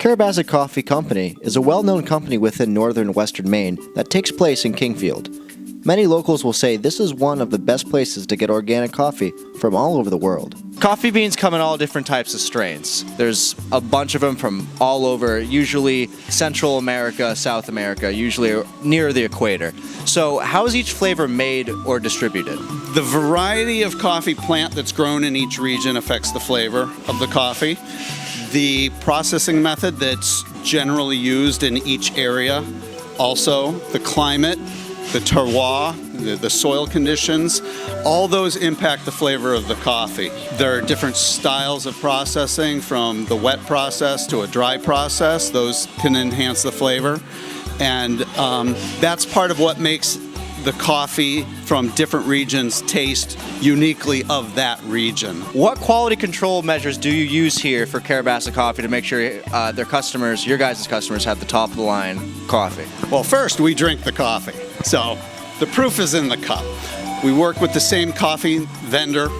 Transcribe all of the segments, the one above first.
Carrabassett Coffee Company is a well-known company within northern western Maine that takes place in Kingfield. Many locals will say this is one of the best places to get organic coffee from all over the world. Coffee beans come in all different types of strains. There's a bunch of them from all over, usually Central America, South America, usually near the equator. So how is each flavor made or distributed? The variety of coffee plant that's grown in each region affects the flavor of the coffee. The processing method that's generally used in each area, also the climate, the terroir, the soil conditions, all those impact the flavor of the coffee. There are different styles of processing, from the wet process to a dry process. Those can enhance the flavor. And that's part of what makes the coffee from different regions taste uniquely of that region. What quality control measures do you use here for Carrabassett Coffee to make sure their customers, your guys' customers, have the top of the line coffee? Well, first we drink the coffee. So the proof is in the cup. We work with the same coffee vendor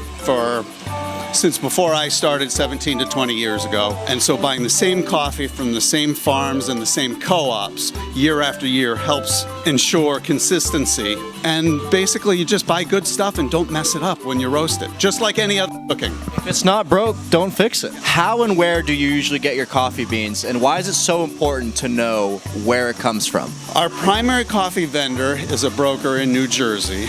since before I started 17 to 20 years ago. And so buying the same coffee from the same farms and the same co-ops year after year helps ensure consistency. And basically you just buy good stuff and don't mess it up when you roast it, just like any other cooking. If it's not broke, don't fix it. How and where do you usually get your coffee beans, and why is it so important to know where it comes from? Our primary coffee vendor is a broker in New Jersey.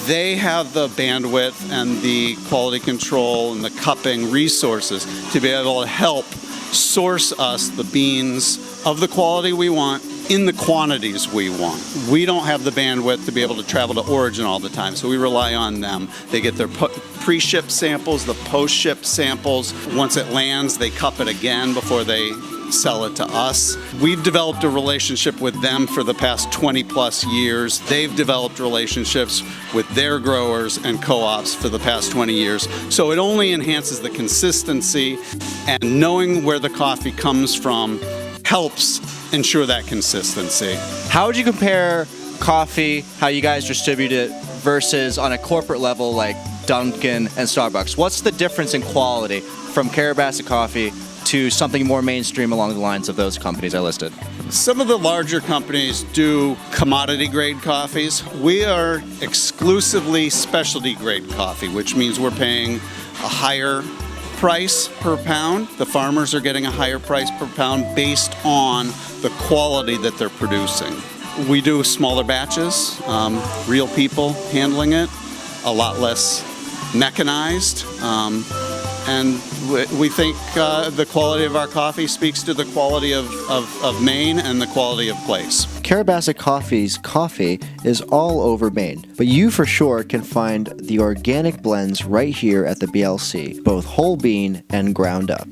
They have the bandwidth and the quality control and the cupping resources to be able to help source us the beans of the quality we want in the quantities we want. We don't have the bandwidth to be able to travel to origin all the time, so we rely on them. They get their pre-ship samples, the post-ship samples. Once it lands, they cup it again before they sell it to us. We've developed a relationship with them for the past 20 plus years. They've developed relationships with their growers and co-ops for the past 20 years. So it only enhances the consistency, and knowing where the coffee comes from helps ensure that consistency. How would you compare coffee, how you guys distribute it, versus on a corporate level like Dunkin' and Starbucks? What's the difference in quality from Carrabassett Coffee to something more mainstream along the lines of those companies I listed? Some of the larger companies do commodity grade coffees. We are exclusively specialty grade coffee, which means we're paying a higher price per pound. The farmers are getting a higher price per pound based on the quality that they're producing. We do smaller batches, real people handling it, a lot less mechanized. And we think the quality of our coffee speaks to the quality of Maine and the quality of place. Carrabassett Coffee's coffee is all over Maine, but you for sure can find the organic blends right here at the BLC, both whole bean and ground up.